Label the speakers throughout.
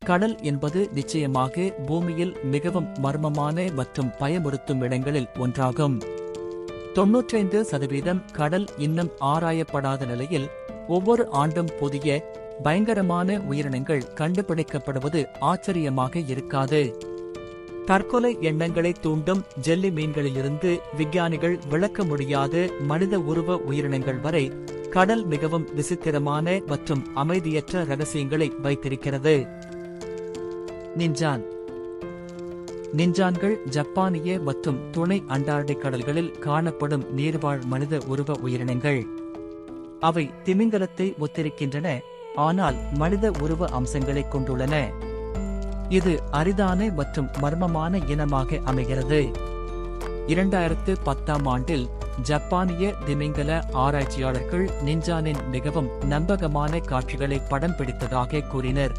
Speaker 1: கடல் என்பது நிச்சயமாக பூமியில் மிகவும் மர்மமான மற்றும் பயமுறுத்தும் இடங்களில் ஒன்றாகும். 95% கடல் இன்னும் ஆராயப்படாத நிலையில் ஒவ்வொரு ஆண்டும் புதிய பயங்கரமான உயிரினங்கள் கண்டுபிடிக்கப்படுவது ஆச்சரியமாக இருக்காது. தற்கொலை எண்ணங்களை தூண்டும் ஜெல்லி மீன்களிலிருந்து விஞ்ஞானிகள் விளக்க முடியாத மனித உருவ உயிரினங்கள் வரை கடல் மிகவும் விசித்திரமான மற்றும் அமைதியற்ற ரகசியங்களை வைத்திருக்கிறது. நிஞ்சான். நிஞ்சான்கள் ஜப்பானிய மற்றும் துணை அண்டார்டிக் கடல்களில் காணப்படும் நீர்வாழ் மனித உருவ உயிரினங்கள். அவை திமிங்கலத்தை ஒத்திருக்கின்றன, ஆனால் மனித உருவ அம்சங்களைக் கொண்டுள்ளன. இது அரிதான மற்றும் மர்மமான இனமாக அமைகிறது. 2010ஆம் ஆண்டில் ஜப்பானிய திமிங்கல ஆராய்ச்சியாளர்கள் நிஞ்சானின் மிகவும் நம்பகமான காட்சிகளை படம் பிடித்ததாக கூறினர்.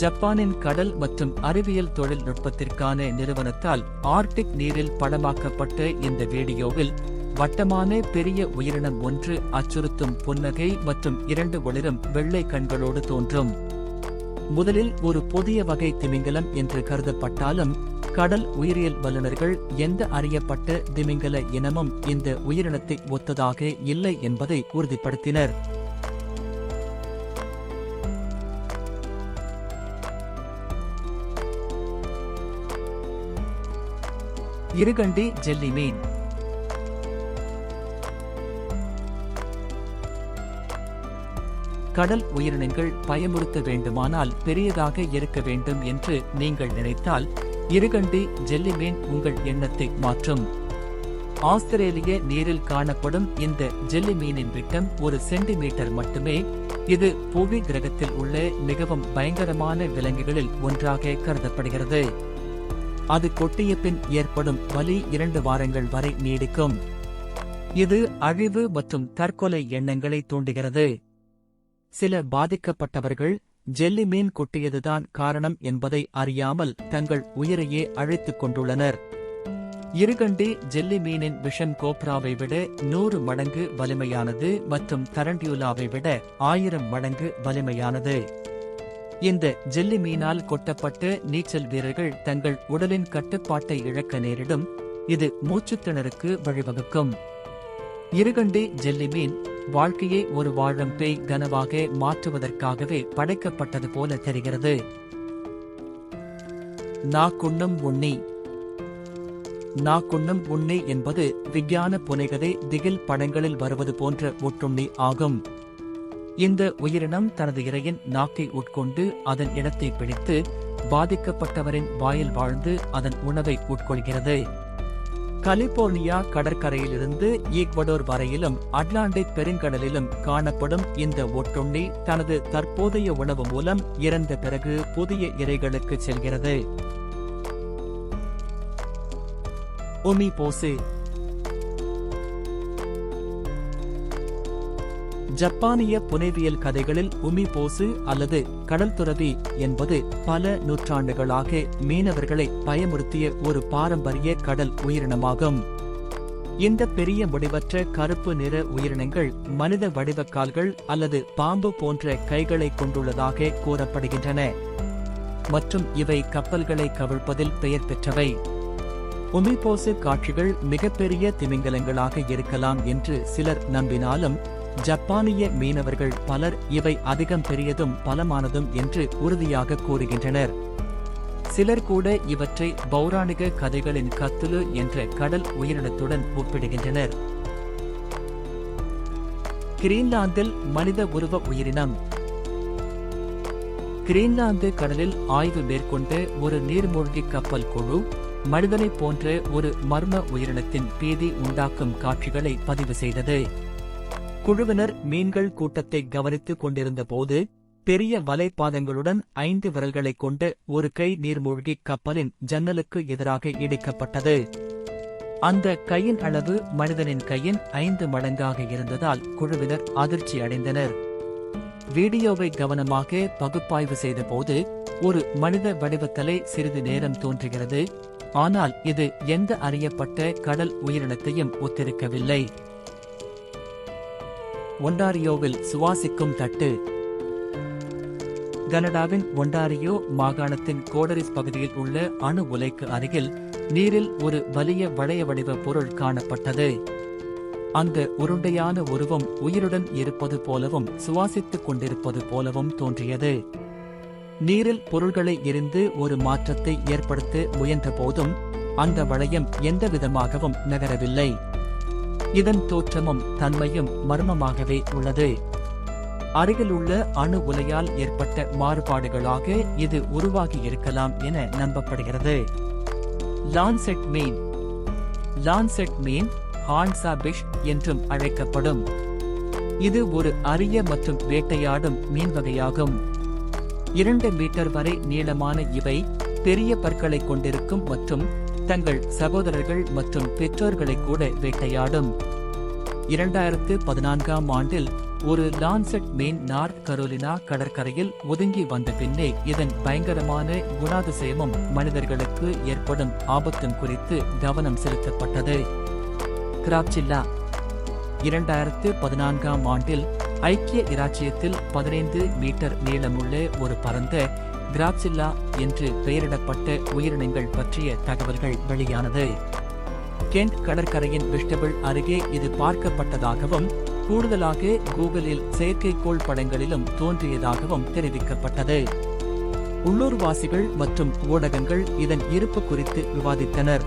Speaker 1: ஜப்பானின் கடல் மற்றும் அறிவியல் தொழில்நுட்பத்திற்கான நிறுவனத்தால் ஆர்க்டிக் நீரில் படமாக்கப்பட்ட இந்த வீடியோவில் வட்டமான பெரிய உயிரினம் ஒன்று அச்சுறுத்தும் புன்னகை மற்றும் 2 ஒளிரும் வெள்ளை கண்களோடு தோன்றும். முதலில் ஒரு புதிய வகை திமிங்கலம் என்று கருதப்பட்டாலும் கடல் உயிரியல் வல்லுநர்கள் எந்த அறியப்பட்ட திமிங்கல இனமும் இந்த உயிரினத்தை ஒத்ததாக இல்லை என்பதை உறுதிப்படுத்தினர். இருகண்டி ஜெல்லி மீன். கடல் உயிரினங்கள் பயமுறுத்த வேண்டுமானால் பெரியதாக இருக்க வேண்டும் என்று நீங்கள் நினைத்தால் இருகண்டி ஜெல்லி மீன் உங்கள் எண்ணத்தை மாற்றும். ஆஸ்திரேலிய நீரில் காணப்படும் இந்த ஜெல்லி மீனின் விட்டம் 1 சென்டிமீட்டர் மட்டுமே. இது புவி கிரகத்தில் உள்ள மிகவும் பயங்கரமான விலங்குகளில் ஒன்றாக கருதப்படுகிறது. அது கொட்டிய பின் ஏற்படும் வலி 2 வாரங்கள் வரை நீடிக்கும். இது அழிவு மற்றும் தற்கொலை எண்ணங்களை தூண்டுகிறது. சில பாதிக்கப்பட்டவர்கள் ஜெல்லி மீன் கொட்டியதுதான் காரணம் என்பதை அறியாமல் தங்கள் உயிரையே அழித்துக் கொண்டுள்ளனர். இருகண்டி ஜெல்லி மீனின் விஷம் கோப்ராவை விட 100 மடங்கு வலிமையானது மற்றும் தரண்டியுலாவை விட 1000 மடங்கு வலிமையானது. இந்த ஜெல்லி மீனால் கொட்டப்பட்ட நீச்சல் வீரர்கள் தங்கள் உடலின் கட்டுப்பாட்டை இழக்க நேரிடும். இது மூச்சுத்திணறுக்கு வழிவகுக்கும். இருகண்டி ஜெல்லி மீன் வாழ்க்கையை ஒரு வாழும் பேய் கனவாக மாற்றுவதற்காகவே படைக்கப்பட்டது போல தெரிகிறது. நாக்குண்ணும் உண்ணி. நாக்குண்ணும் உண்ணி என்பது விஞ்ஞான புனைகதை திகில் படங்களில் வருவது போன்ற ஒட்டுண்ணி ஆகும். இந்த உயிரினம் தனது இரையின் நாக்கை உட்கொண்டு அதன் இடத்தை பிடித்து பாதிக்கப்பட்டவரின் வாயில் வாழ்ந்து அதன் உணவை உட்கொள்கிறது. கலிபோர்னியா கடற்கரையிலிருந்து ஈக்வடோர் வரையிலும் அட்லாண்டிக் பெருங்கடலிலும் காணப்படும் இந்த ஒட்டுண்ணி தனது தற்போதைய உணவு மூலம் இறந்த பிறகு புதிய இரைகளுக்கு செல்கிறது. உமி போசு. ஜப்பானிய புனைவியல் கதைகளில் உமி போசு அல்லது கடல் துறவி என்பது பல நூற்றாண்டுகளாக மீனவர்களை பயமுறுத்திய ஒரு பாரம்பரிய கடல் உயிரினமாகும். இந்த பெரிய முடிவற்ற கருப்பு நிற உயிரினங்கள் மனித வடிவக்கால்கள் அல்லது பாம்பு போன்ற கைகளை கொண்டுள்ளதாக கூறப்படுகின்றன மற்றும் இவை கப்பல்களை கவிழ்ப்பதில் பெயர் பெற்றவை. உமிபோசு காட்சிகள் மிகப்பெரிய திமிங்கலங்களாக இருக்கலாம் என்று சிலர் நம்பினாலும் ஜப்பானிய மீனவர்கள் பலர் இவை அதிகம் பெரியதும் பலமானதும் என்று உறுதியாக கூறுகின்றனர். சிலர் கூட இவற்றை பௌராணிக கதைகளின் கத்துலு என்ற கடல் உயிரினத்துடன் ஒப்பிடுகின்றனர். கிரீன்லாந்தில் மனித உருவ உயிரினம். கிரீன்லாந்து கடலில் ஆய்வு மேற்கொண்ட ஒரு நீர்மூழ்கி கப்பல் குழு மனிதனைப் போன்ற ஒரு மர்ம உயிரினத்தின் பீதி உண்டாக்கும் காட்சிகளை பதிவு செய்தது. குழுவினர் மீன்கள் கூட்டத்தை கவனித்துக் கொண்டிருந்த போது பெரிய வலைப்பாதங்களுடன் 5 விரல்களைக் கொண்ட ஒரு கை நீர்மூழ்கி கப்பலின் ஜன்னலுக்கு எதிராக இடிக்கப்பட்டது. அந்த கையின் அளவு மனிதனின் கையின் 5 மடங்காக இருந்ததால் குழுவினர் அதிர்ச்சி அடைந்தனர். வீடியோவை கவனமாக பகுப்பாய்வு செய்தபோது ஒரு மனித வடிவத்தலை சிறிது நேரம் தோன்றுகிறது, ஆனால் இது எந்த அறியப்பட்ட கடல் உயிரினத்தையும் ஒத்திருக்கவில்லை. ஒன்டாரியோவில் சுவாசிக்கும் தட்டு. கனடாவின் ஒன்டாரியோ மாகாணத்தின் கோடரிஸ் பகுதியில் உள்ள அணு உலைக்கு அருகில் நீரில் ஒரு வலிய வளைய வடிவ பொருள் காணப்பட்டது. அந்த உருண்டையான உருவம் உயிருடன் இருப்பது போலவும் சுவாசித்துக் கொண்டிருப்பது போலவும் தோன்றியது. நீரில் பொருள்களை எரிந்து ஒரு மாற்றத்தை ஏற்படுத்த முயன்ற போதும் அந்த வளையம் எந்தவிதமாகவும் நகரவில்லை. இதன் தோற்றமும் தன்மையும் மர்மமாகவே உள்ளது. அருகிலுள்ள அணு உலையால் ஏற்பட்ட மாறுபாடுகளாக இது உருவாகி இருக்கலாம் என நம்பப்படுகிறது. லான்செட் மீன். லான்செட் மீன் ஹார்ன்சாபிஷ் என்றும் அழைக்கப்படும். இது ஒரு அரிய மற்றும் வேட்டையாடும் மீன் வகையாகும். 2 மீட்டர் வரை நீளமான இவை பெரிய பற்களை கொண்டிருக்கும் மற்றும் தங்கள் சகோதரர்கள் மற்றும் பெற்றோர்களை கூட வேட்டையாடும். 2014ஆம் ஆண்டில் ஒரு லான்செட் மீன் நார்த் கரோலினா கடற்கரையில் ஒதுங்கி வந்த பின்னே இதன் பயங்கரமான குணாதிசயமும் மனிதர்களுக்கு ஏற்படும் ஆபத்தும் குறித்து கவனம் செலுத்தப்பட்டது. கிராப்சில்லா. 2014ஆம் ஆண்டில் ஐக்கிய இராச்சியத்தில் 15 மீட்டர் நீளமுள்ள ஒரு பரந்த கிராப்சில்லா என்று பெயரிடப்பட்ட உயிரினங்கள் பற்றிய தகவல்கள் வெளியானது. கென்ட் கடற்கரையின் விஸ்டபிள் அருகே இது பார்க்கப்பட்டதாகவும் கூடுதலாக கூகுளில் செயற்கைக்கோள் படங்களிலும் தோன்றியதாகவும் தெரிவிக்கப்பட்டது. உள்ளூர்வாசிகள் மற்றும் ஊடகங்கள் இதன் இருப்பு குறித்து விவாதித்தனர்.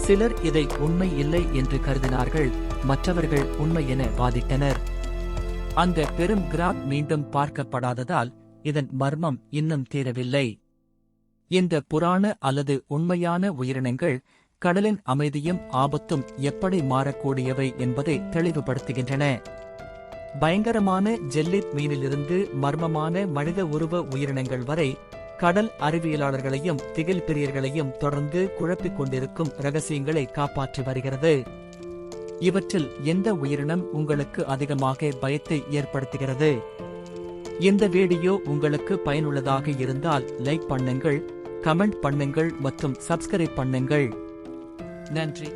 Speaker 1: சிலர் இதை உண்மை இல்லை என்று கருதினார்கள், மற்றவர்கள் உண்மை என வாதிட்டனர். அந்த பெரும் கிராப் மீண்டும் பார்க்கப்படாததால் இதன் மர்மம் இன்னும் தீரவில்லை. இந்த புராண அல்லது உண்மையான உயிரினங்கள் கடலின் அமைதியும் ஆபத்தும் எப்படி மாறக்கூடியவை என்பதை தெளிவுபடுத்துகின்றன. பயங்கரமான ஜெல்லிட் மீனிலிருந்து மர்மமான மனித உருவ உயிரினங்கள் வரை கடல் அறிவியலாளர்களையும் திகில் பிரியர்களையும் தொடர்ந்து குழப்பிக் கொண்டிருக்கும் ரகசியங்களை காப்பாற்றி வருகிறது. இவற்றில் எந்த உயிரினம் உங்களுக்கு அதிகமாக பயத்தை ஏற்படுத்துகிறது? இந்த வீடியோ உங்களுக்கு பயனுள்ளதாக இருந்தால் லைக் பண்ணுங்கள், கமெண்ட் பண்ணுங்கள் மற்றும் சப்ஸ்கிரைப் பண்ணுங்கள். நன்றி.